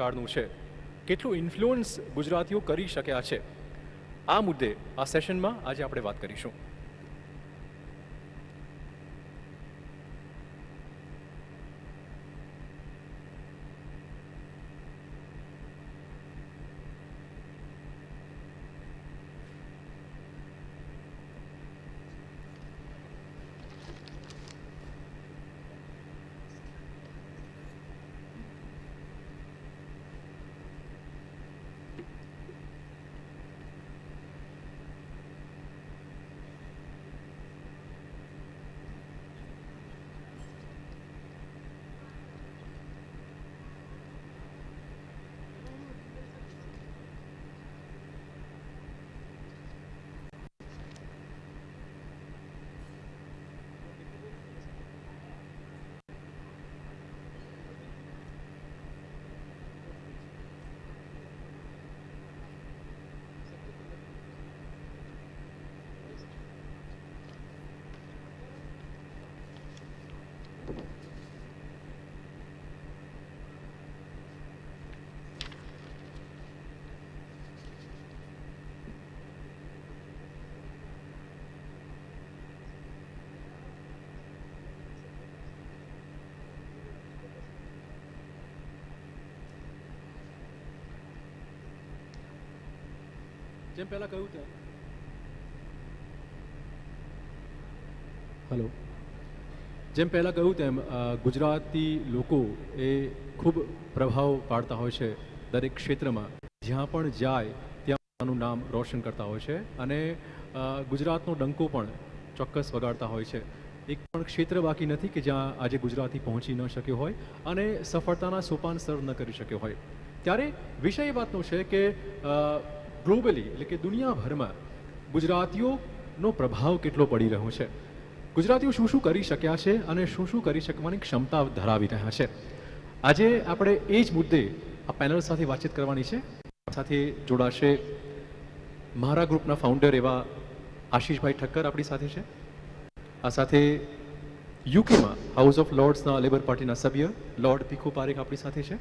પ્રકારનું છે, કેટલું ઇન્ફ્લુઅન્સ ગુજરાતીઓ કરી શક્યા છે, આ મુદ્દે આ સેશનમાં આજે આપણે વાત કરીશું. જેમ પહેલા કહ્યું તેમ ગુજરાતી લોકો એ ખૂબ પ્રભાવ પાડતા હોય છે દરેક ક્ષેત્રમાં. જ્યાં પણ જાય ત્યાં પોતાનું નામ રોશન કરતા હોય છે અને ગુજરાતનો ડંકો પણ ચોક્કસ વગાડતા હોય છે. એક પણ ક્ષેત્ર બાકી નથી કે જ્યાં આજે ગુજરાતી પહોંચી ન શક્યો હોય અને સફળતાના સોપાન સર ન કરી શક્યો હોય. ત્યારે વિષય એ વાતનો છે કે ગ્લોબલી એટલે કે દુનિયાભરમાં ગુજરાતીઓનો પ્રભાવ કેટલો પડી રહ્યો છે, ગુજરાતીઓ શું શું કરી શક્યા છે અને શું શું કરી શકવાની ક્ષમતા ધરાવી રહ્યા છે. આજે આપણે એ જ મુદ્દે આ પેનલ સાથે વાતચીત કરવાની છે. સાથે જોડાશે મારા ગ્રુપના ફાઉન્ડર એવા આશીષભાઈ ઠક્કર આપણી સાથે છે. આ સાથે યુકેમાં હાઉસ ઓફ લોર્ડ્સના લેબર પાર્ટીના સભ્ય લોર્ડ પીખુ પારેખ આપણી સાથે છે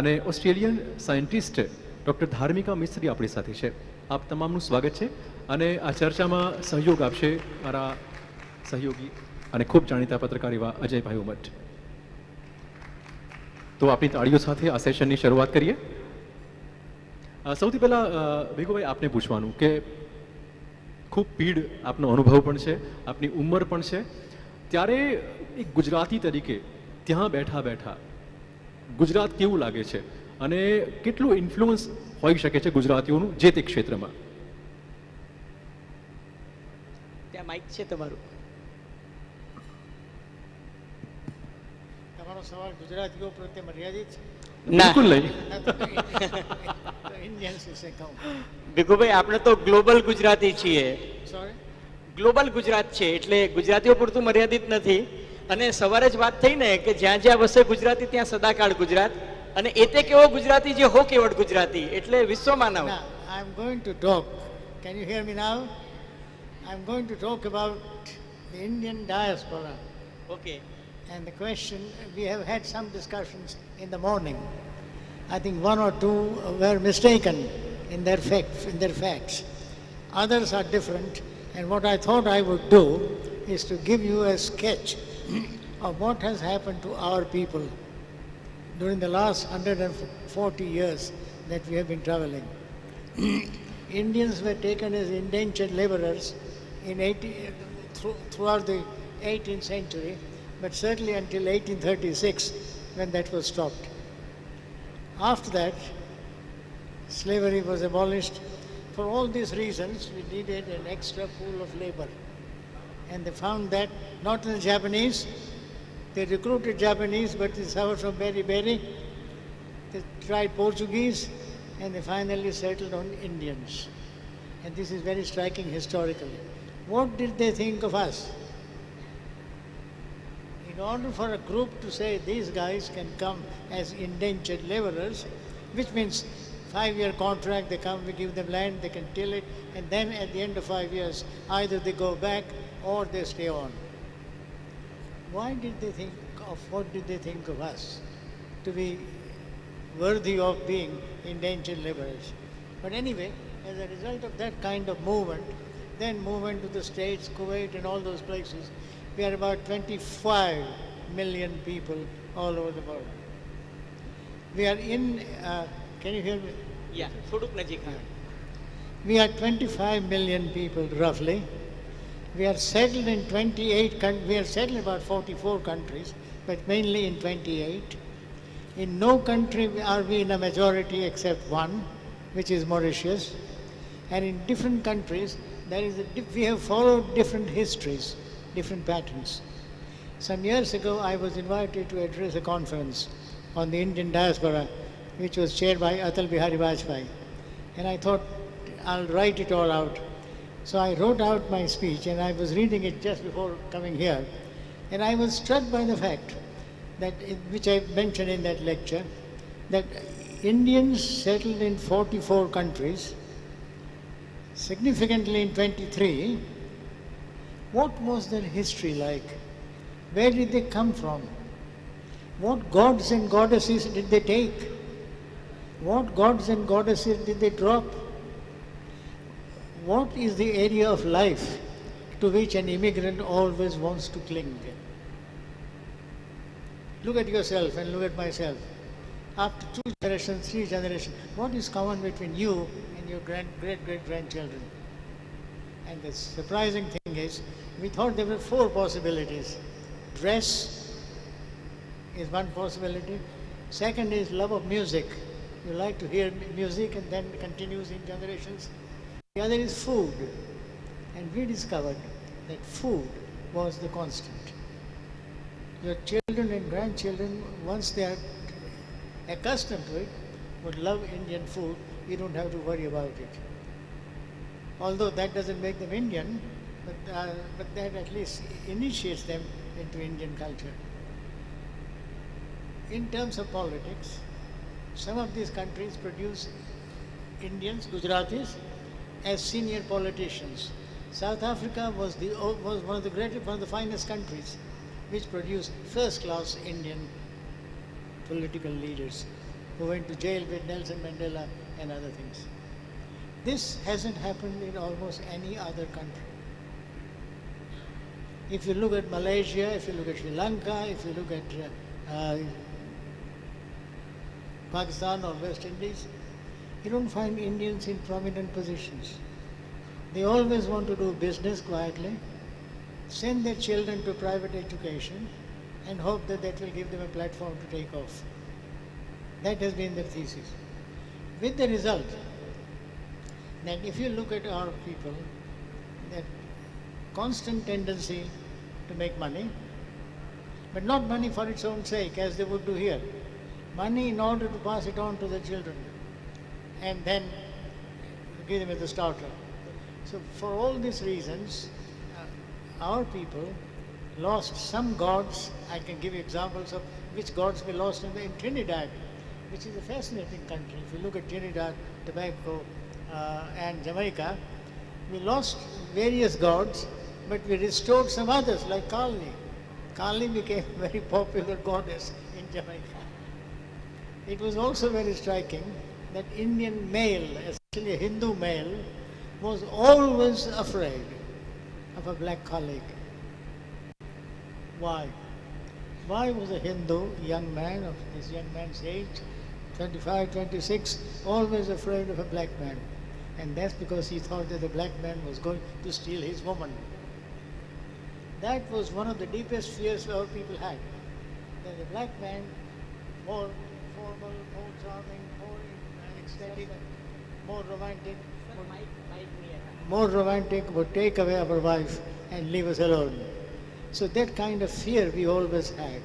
અને ઓસ્ટ્રેલિયન સાયન્ટિસ્ટ ડૉક્ટર ધાર્મિકા મિસ્ત્રી આપણી સાથે છે. આપ તમામનું સ્વાગત છે અને આ ચર્ચામાં સહયોગ આપશે મારા સહયોગી અને ખૂબ જાણીતા પત્રકાર એવા અજયભાઈ ઉમટ. તો આપણી તાળીઓ સાથે આ સેશનની શરૂઆત કરીએ. સૌથી પહેલાં ભીખુભાઈ આપને પૂછવાનું કે ખૂબ પીડ આપનો અનુભવ પણ છે, આપની ઉંમર પણ છે, ત્યારે એક ગુજરાતી તરીકે ત્યાં બેઠા બેઠા ગુજરાત કેવું લાગે છે અને કેટલું ઇન્ફ્લુઅન્સ હોઈ શકે છે ગુજરાતીઓનું જે તે ક્ષેત્રમાં? ત્યાં માઇક છે તમારું. તમારો સવાલ ગુજરાતીઓ પ્રત્યે મર્યાદિત છે? બિલકુલ નહીં. ભીખુભાઈ આપણે તો ગ્લોબલ ગુજરાતી છીએ. સોરી, ગ્લોબલ ગુજરાત છે એટલે ગુજરાતીઓ પૂરતું મર્યાદિત નથી. અને સવારે જ વાત થઈ ને કે જ્યાં જ્યાં વસે ગુજરાતી ત્યાં સદાકાળ ગુજરાત, અને એ તે કેવો ગુજરાતી જે હો કેવડ ગુજરાતી એટલે વિશ્વમાં નામ. I am going to talk. Can you hear me now? I am going to talk about the Indian diaspora. Okay. And the question, we have had some discussions in the morning. I think one or two were mistaken in their facts. Others are different, and what I thought I would do is to give you a sketch of what has happened to our people during the last 140 years that we have been traveling. Indians were taken as indentured laborers throughout the 18th century, but certainly until 1836 when that was stopped. After that, slavery was abolished. For all these reasons, we needed an extra pool of labor. And they found that not in the Japanese. They recruited Japanese, but they suffered from beriberi. They tried Portuguese, and they finally settled on Indians. And this is very striking historically. What did they think of us? In order for a group to say these guys can come as indentured laborers, which means 5-year contract, they come, we give them land, they can till it, and then at the end of 5 years, either they go back or they stay on. What did they think of us? To be worthy of being indentured laborers. But anyway, as a result of that kind of movement, then movement to the States, Kuwait and all those places, we are about 25 million people all over the world. We are in, can you hear me? Yeah, થોડુંક નજીક. We are 25 million people roughly. We are settled in 28 countries. We are settled about 44 countries, but mainly in 28. In no country are we in a majority except one, which is Mauritius. And in different countries, we have followed different histories, different patterns. Some years ago, I was invited to address a conference on the Indian diaspora, which was chaired by Atal Bihari Vajpayee. And I thought, I'll write it all out. So I wrote out my speech, and I was reading it just before coming here. And I was struck by the fact that, which I mentioned in that lecture, that Indians settled in 44 countries, significantly in 23. What was their history like? Where did they come from? What gods and goddesses did they take? What gods and goddesses did they drop? What is the area of life to which an immigrant always wants to cling? Look at yourself and look at myself. After 2 generations, 3 generations, what is common between you and your great-great-grandchildren? And the surprising thing is, we thought there were 4 possibilities. Dress is one possibility. Second is love of music. You like to hear music and then continues in generations. The other is food. And we discovered that food was the constant. Your children and grandchildren, once they are accustomed to it, would love Indian food. You don't have to worry about it. Although that doesn't make them Indian, but that at least initiates them into Indian culture. In terms of politics, some of these countries produce Indians, Gujaratis, as senior politicians. South Africa was one of the finest countries which produced first-class Indian political leaders who went to jail with Nelson Mandela and other things. This hasn't happened in almost any other country. If you look at Malaysia, if you look at Sri Lanka, if you look at Pakistan or West Indies, you don't find Indians in prominent positions. They always want to do business quietly, send their children to private education, and hope that that will give them a platform to take off. That has been the thesis. With the result that if you look at our people, that constant tendency to make money, but not money for its own sake, as they would do here. Money in order to pass it on to the children, and then give them as a starter. So for all these reasons, our people lost some gods. I can give you examples of which gods we lost in Trinidad, which is a fascinating country. If you look at Trinidad, Tobago, and Jamaica, we lost various gods, but we restored some others, like Kali. Kali became a very popular goddess in Jamaica. It was also very striking that Indian male, especially a Hindu male, was always afraid of a black colleague. Why? Why was a Hindu young man of this young man's age, 25, 26, always afraid of a black man? And that's because he thought that the black man was going to steal his woman. That was one of the deepest fears our people had. That the black man, more formal, more charming, more ecstatic, more romantic, would take away our wife and leave us alone. So that kind of fear we always had.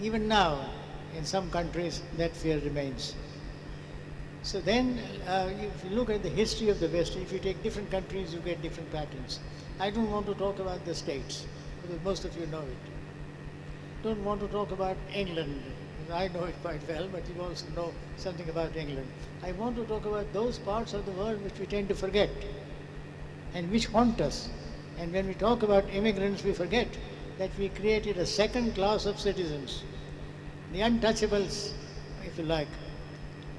Even now, in some countries, that fear remains. So then, if you look at the history of the West, if you take different countries, you get different patterns. I don't want to talk about the States, because most of you know it. Don't want to talk about England. I know it quite well, but you also know something about England. I want to talk about those parts of the world which we tend to forget and which haunt us. And when we talk about immigrants, we forget that we created a second class of citizens, the untouchables if you like,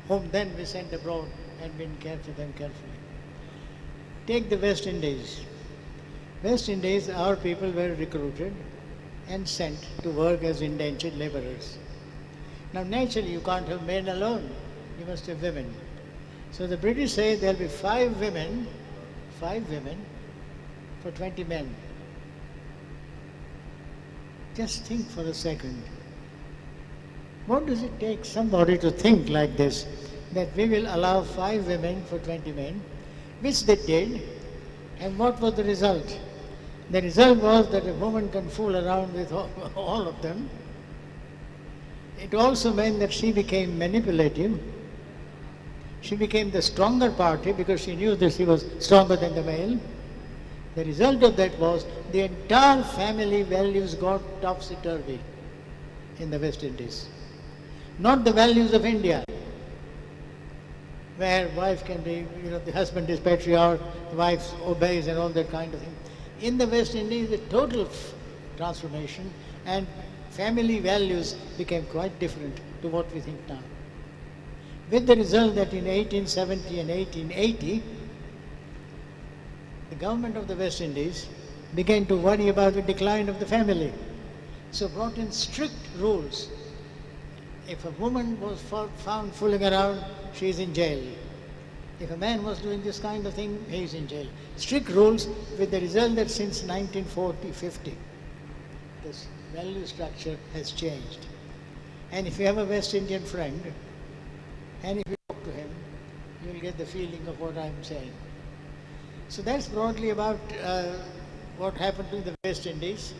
whom then we sent abroad and been cared for them carefully. Take the West Indies. West Indies, our people were recruited and sent to work as indentured laborers. Now naturally you can't have men alone, you must have women. So the British say there'll be 5 women for 20 men. Just think for a second. What does it take somebody to think like this, that we will allow 5 women for 20 men, which they did, and what was the result? The result was that a woman can fool around with all of them. It also meant that she became manipulative. She became the stronger party because she knew that she was stronger than the male. The result of that was the entire family values got topsy-turvy in the West Indies. Not the values of India, where wife can be, the husband is patriarch, the wife obeys and all that kind of thing. In the West Indies, the total transformation and family values became quite different to what we think now. With the result that in 1870 and 1880, the government of the West Indies began to worry about the decline of the family. So brought in strict rules. If a woman was found fooling around, she is in jail. If a man was doing this kind of thing, he is in jail. Strict rules, with the result that since 1940-50, this value structure has changed. And if you have a West Indian friend, and if you talk to him, you will get the feeling of what I am saying. So that's broadly about what happened to the West Indies.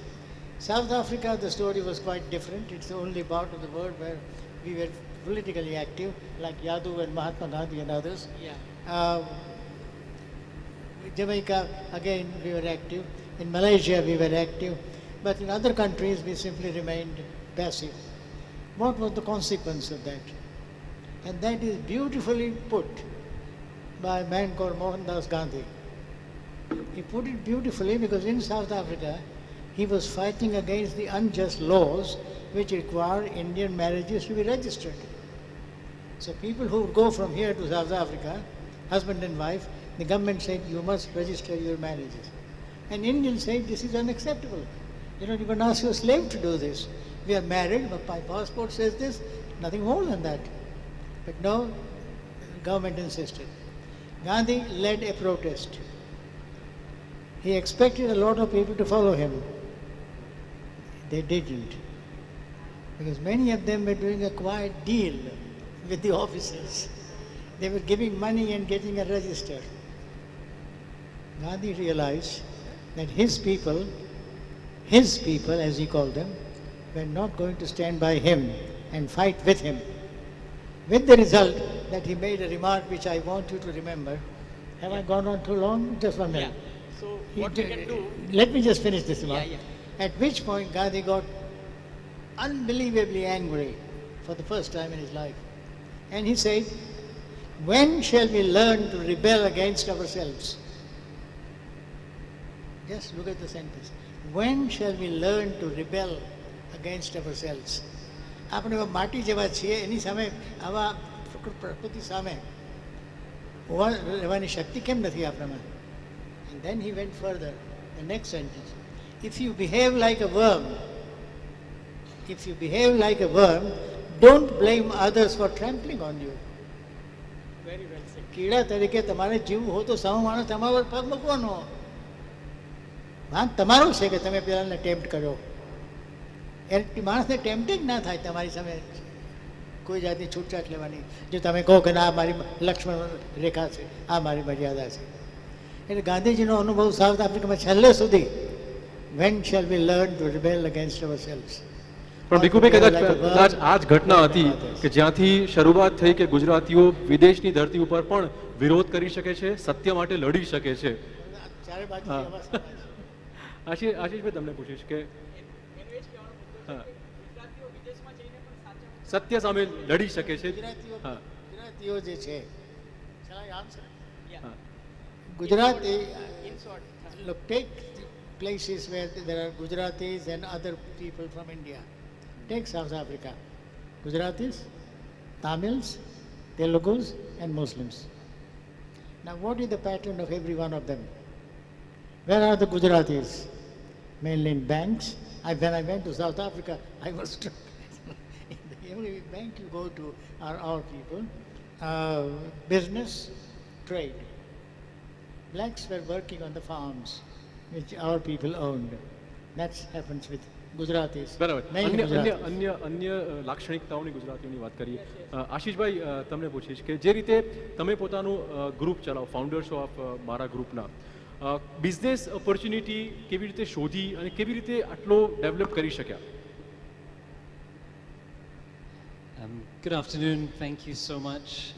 South Africa, the story was quite different. It's the only part of the world where we were politically active, like Yadu and Mahatma Gandhi and others. Jamaica, again, we were active. In Malaysia, we were active. But in other countries, we simply remained passive. What was the consequence of that? And that is beautifully put by a man called Mohandas Gandhi. He put it beautifully because in South Africa, he was fighting against the unjust laws which require Indian marriages to be registered. So people who go from here to South Africa, husband and wife, the government said, you must register your marriages. And Indians said, this is unacceptable. You don't even ask your slave to do this. We are married, but my passport says this, nothing more than that. But no, the government insisted. Gandhi led a protest. He expected a lot of people to follow him. They didn't. Because many of them were doing a quiet deal with the officers. They were giving money and getting a register. Gandhi realized that his people as he called them, were not going to stand by him and fight with him. With the result that he made a remark which I want you to remember. Have I gone on too long? Just 1 minute. So what we can do... Let me just finish this remark. At which point Gandhi got unbelievably angry for the first time in his life. And he said, when shall we learn to rebel against ourselves? Just look at the sentence. When shall we learn to rebel against ourselves? આપણે માટી જેવા છીએ, એની સામે આવા પ્રકૃતિ સામે રહેવાની શક્તિ કેમ નથી આપણામાં? And then he went further. The next sentence. If you behave like a worm, don't blame others for trampling on you. Very well said. કીડા તરીકે તમારે જીવવું હોય તો સામો માણસ તમારા પર પગ મૂકવાનો. વાંક તમારો છે કે તમે પેલાને ટેમ્પ્ટ કર્યો. માણસને ટેમ્પ્ટિંગ ના થાય તમારી સામે કોઈ જાતની છૂટછાટ લેવાની. જો તમે કહો કે ના મારી લક્ષ્મણ રેખા છે, આ મારી મર્યાદા છે. એટલે ગાંધીજીનો અનુભવ સાઉથ આફ્રિકામાં છેલ્લે સુધી when shall we learn to rebel against ourselves? પણ ભીખુભાઈ કદાચ આ જ ઘટના હતી કે જ્યાંથી શરૂઆત થઈ કે ગુજરાતીઓ વિદેશની ધરતી ઉપર પણ વિરોધ કરી શકે છે, સત્ય માટે લડી શકે છે. ચારે બાજુ આશીષભાઈ તમને પૂછીશ કે સત્ય સામે લડી શકે છે. ગુજરાતીઓ જે છે, Gujarati, look, take places where there are Gujaratis and other people from India. Take South Africa. Gujaratis, Tamils, Telugus and Muslims. Now what is the pattern of every one of them? Where are the Gujaratis? Mainly in banks. When I went to South Africa, I was struck. In every bank you go to are our people. Business, trade. Blacks were working on the farms, which our people owned. That happens with Gujaratis. બરાબર. Many અન્ય અન્ય Gujaratis. અન્ય અન્ય લાક્ષણિકતાઓની ગુજરાતીઓની વાત કરીએ. આશીષભાઈ, તમને પૂછીશ કે જે રીતે તમે પોતાનું ગ્રુપ ચલાવો, ફાઉન્ડર છો ઓફ મારા ગ્રુપના, બિઝનેસ ઓપોર્ચ્યુનિટી કેવી રીતે શોધી અને કેવી રીતે આટલો ડેવલપ કરી શક્યા? Good afternoon. Thank you so much.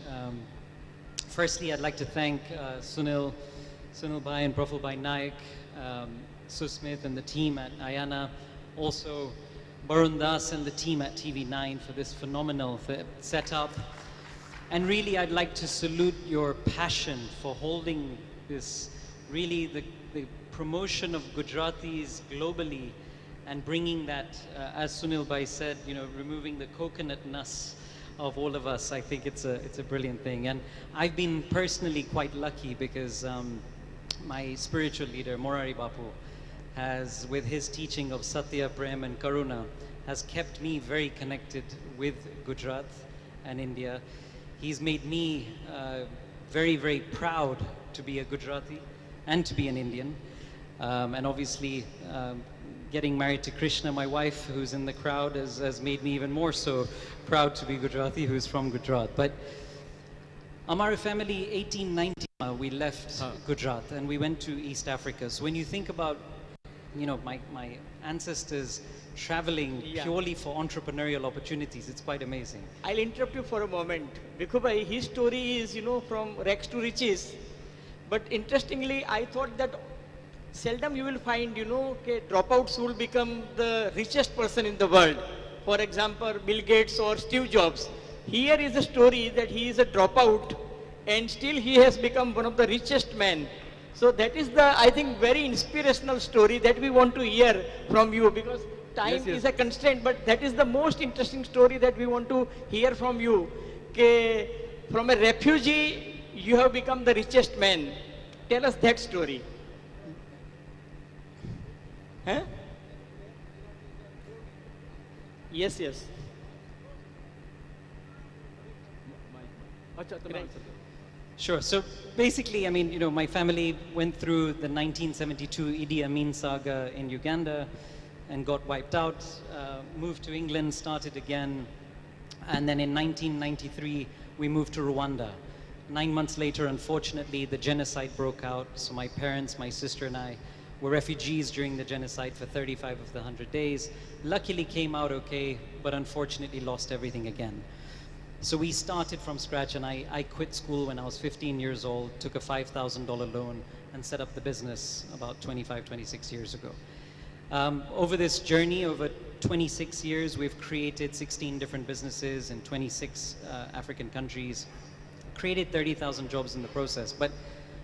Firstly, I'd like to thank Sunil Bhai and Profil Bhai Naik, Susmith and the team at Ayana, also Barun Das and the team at TV9 for this phenomenal setup. And really, I'd like to salute your passion for holding this, really the promotion of Gujaratis globally and bringing that, as Sunil Bhai said, removing the coconut nuss of all of us. I think it's a brilliant thing. And I've been personally quite lucky because my spiritual leader, Morari Bapu, has, with his teaching of Satya, Prem and Karuna, has kept me very connected with Gujarat and India. He's made me very, very proud to be a Gujarati and to be an Indian. And obviously, getting married to Krishna, my wife, who's in the crowd, has made me even more so proud to be Gujarati, who's from Gujarat. But Amara family, 1890, we left Gujarat and we went to East Africa. So when you think about, my ancestors traveling purely for entrepreneurial opportunities, it's quite amazing. I'll interrupt you for a moment. Bhikkhu Bhai, his story is, from rags to riches. But interestingly, I thought that seldom you will find, dropouts will become the richest person in the world. For example, Bill Gates or Steve Jobs. Here is a story that he is a dropout and still he has become one of the richest men. So that is the, I think, very inspirational story that we want to hear from you, because time is a constraint, but that is the most interesting story that we want to hear from you. From a refugee, you have become the richest man. Tell us that story. Huh? Yes. Sure. So basically, my family went through the 1972 Idi Amin saga in Uganda and got wiped out, moved to England, started again. And then in 1993, we moved to Rwanda. 9 months later, unfortunately, the genocide broke out. So my parents, my sister and I were refugees during the genocide for 35 of the 100 days. Luckily came out okay, but unfortunately lost everything again. So we started from scratch, and I quit school when I was 15 years old, took a $5,000 loan and set up the business about 25, 26 years ago. Over this journey, over 26 years, we've created 16 different businesses in 26 African countries, created 30,000 jobs in the process. But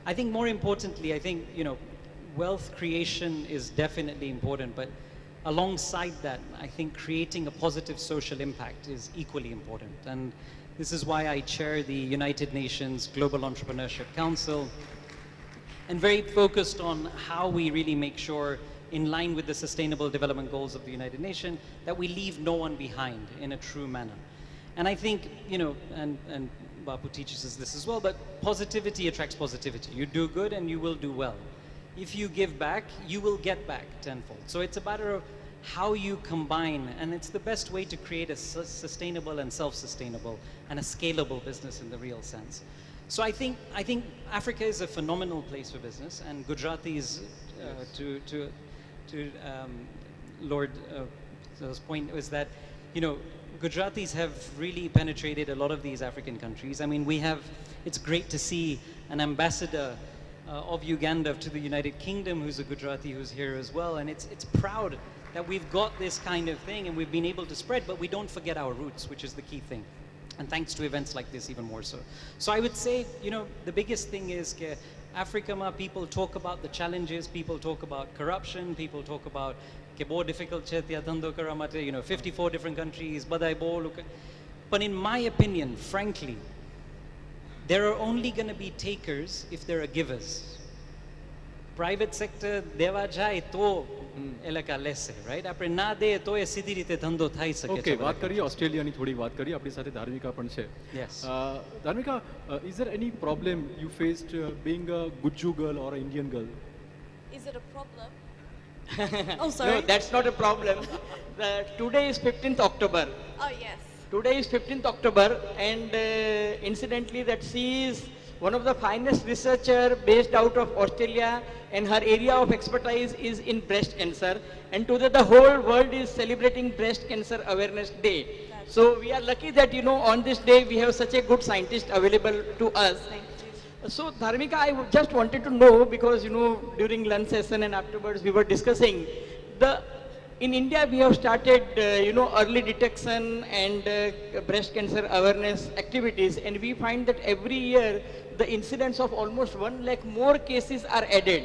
I think more importantly, wealth creation is definitely important, but alongside that, I think creating a positive social impact is equally important. And this is why I chair the United Nations Global Entrepreneurship Council, and very focused on how we really make sure, in line with the Sustainable Development Goals of the United Nations, that we leave no one behind in a true manner. And I think, and Bapu teaches us this as well, but positivity attracts positivity. You do good and you will do well. If you give back, you will get back tenfold. So it's a matter of how you combine, and it's the best way to create a sustainable and self-sustainable and a scalable business in the real sense. So I think Africa is a phenomenal place for business, and Gujaratis, to Lord point was that, Gujaratis have really penetrated a lot of these African countries. It's great to see an ambassador of Uganda to the United Kingdom who's a Gujarati who's here as well, and it's proud that we've got this kind of thing and we've been able to spread, but we don't forget our roots, which is the key thing. And thanks to events like this, even more so. So I would say, the biggest thing is Africa, people talk about the challenges, people talk about corruption, people talk about more difficult 54 different countries, badai bo. But in my opinion, frankly, there are only going to be takers if there are givers. Private sector દેવા જાય તો એ લોકો લેશે, right? આપણે ના દે તો એ સીધી રીતે ધંધો થઈ શકે ઓકે, છે. વાત કરીએ ઓસ્ટ્રેલિયાની, થોડી વાત કરીએ. આપણી સાથે ધાર્મિકા પણ છે. Yes. Dharmika, is there any problem you faced being a Gujju girl or Indian girl? Is it a problem? Oh, sorry. No, that's not a problem. Today is 15th October. Oh, yes. Today is 15th October, and incidentally that she is one of the finest researcher based out of Australia, and her area of expertise is in breast cancer, and today the whole world is celebrating Breast Cancer Awareness Day. So we are lucky that, you know, on this day we have such a good scientist available to us. Thank you. So Dharmika, I just wanted to know, because, you know, during lunch session and afterwards we were discussing in India we have started, you know, early detection and breast cancer awareness activities, and we find that every year the incidence of almost 1 lakh more cases are added.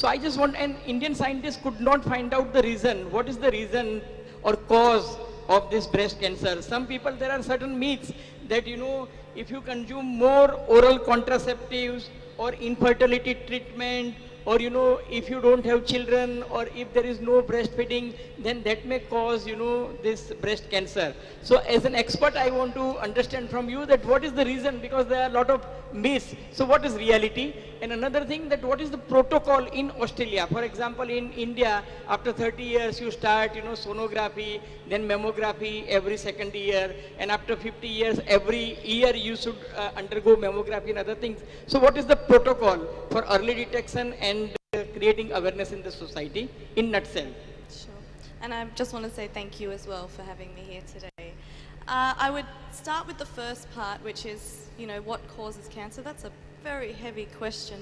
So I just want, an Indian scientist could not find out the reason. What is the reason or cause of this breast cancer? Some people, there are certain myths that, you know, if you consume more oral contraceptives or infertility treatment, or, you know, if you don't have children, or if there is no breastfeeding, then that may cause, you know, this breast cancer. So as an expert, I want to understand from you that what is the reason, because there are a lot of myths. So what is reality? And another thing, that what is the protocol in Australia? For example, in India, after 30 years, you start, you know, sonography, then mammography every second year, and after 50 years, every year you should undergo mammography and other things. So what is the protocol for early detection and creating awareness in the society in nutshell? Sure. And I just want to say thank you as well for having me here today. I would start with the first part, which is, you know, what causes cancer. That's a very heavy question,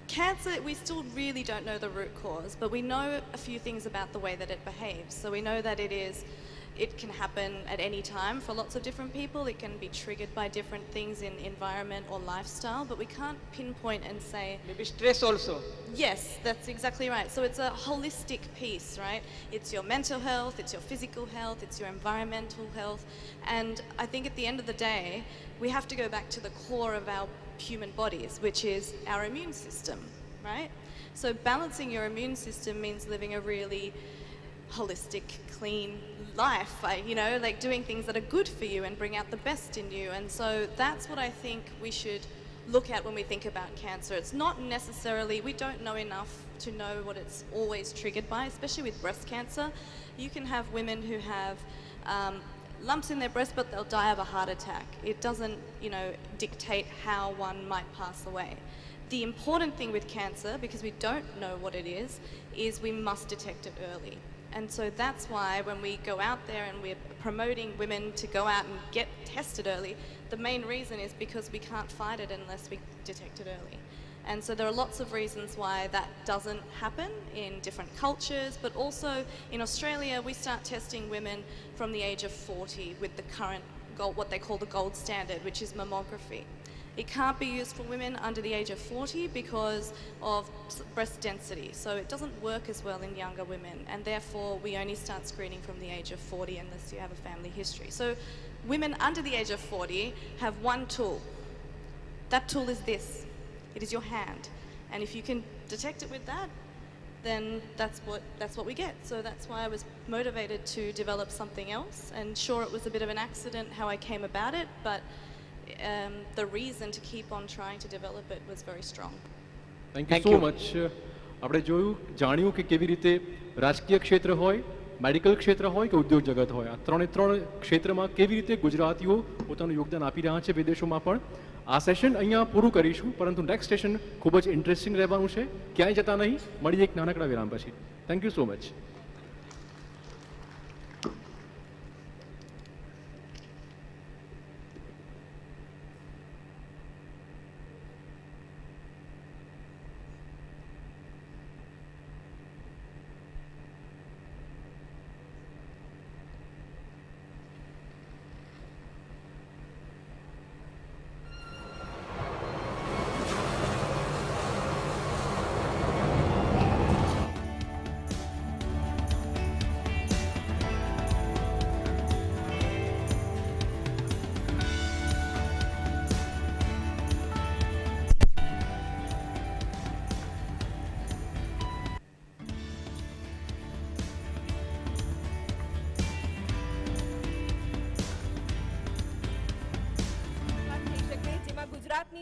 Cancer, we still really don't know the root cause, but we know a few things about the way that it behaves. So we know that it can happen at any time for lots of different people. It can be triggered by different things in environment or lifestyle, but we can't pinpoint and say... Maybe stress also. Yes, that's exactly right. So it's a holistic piece, right? It's your mental health, it's your physical health, it's your environmental health. And I think at the end of the day, we have to go back to the core of our human bodies, which is our immune system, right? So balancing your immune system means living a really holistic, clean life, you know, like doing things that are good for you and bring out the best in you. And so that's what I think we should look at when we think about cancer. It's not necessarily, we don't know enough to know what it's always triggered by, especially with breast cancer. You can have women who have lumps in their breast, but they'll die of a heart attack. It doesn't, you know, dictate how one might pass away. The important thing with cancer, because we don't know what it is we must detect it early. And so that's why when we go out there and we're promoting women to go out and get tested early, the main reason is because we can't fight it unless we detect it early. And so there are lots of reasons why that doesn't happen in different cultures, but also in Australia, we start testing women from the age of 40 with the current gold, what they call the gold standard, which is mammography. It can't be used for women under the age of 40 because of breast density. So it doesn't work as well in younger women, and therefore we only start screening from the age of 40 unless you have a family history. So women under the age of 40 have one tool. That tool is this. It is your hand. And if you can detect it with that, then that's what we get. So that's why I was motivated to develop something else. And sure, it was a bit of an accident how I came about it, but the reason to keep on trying to develop it was very strong. Thank you so much. આપણે જાણ્યું કે કેવી રીતે રાજકીય ક્ષેત્ર હોય, medical ક્ષેત્ર હોય કે ઉદ્યોગ જગત હોય, આ ત્રણ ક્ષેત્રમાં કેવી રીતે ગુજરાતીઓ પોતાનું યોગદાન આપી રહ્યા છે વિદેશોમાં પણ. આ સેશન અહીંયા પૂરું કરીશું, પરંતુ નેક્સ્ટ સેશન ખૂબ જ ઇન્ટરેસ્ટિંગ રહેવાનું છે. ક્યાંય જતા નહીં, મળીએ એક નાનકડા વિરામ પછી. Thank you so much.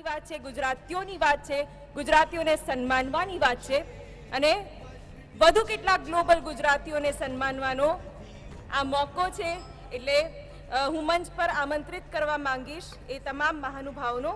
વાત છે, ગુજરાતીઓની વાત છે, ગુજરાતીઓને સન્માનવાની વાત છે અને વધુ કેટલાક ગ્લોબલ ગુજરાતીઓને સન્માનવાનો આ મોકો છે. એટલે હું મંચ પર આમંત્રિત કરવા માંગીશ એ તમામ મહાનુભાવોનો.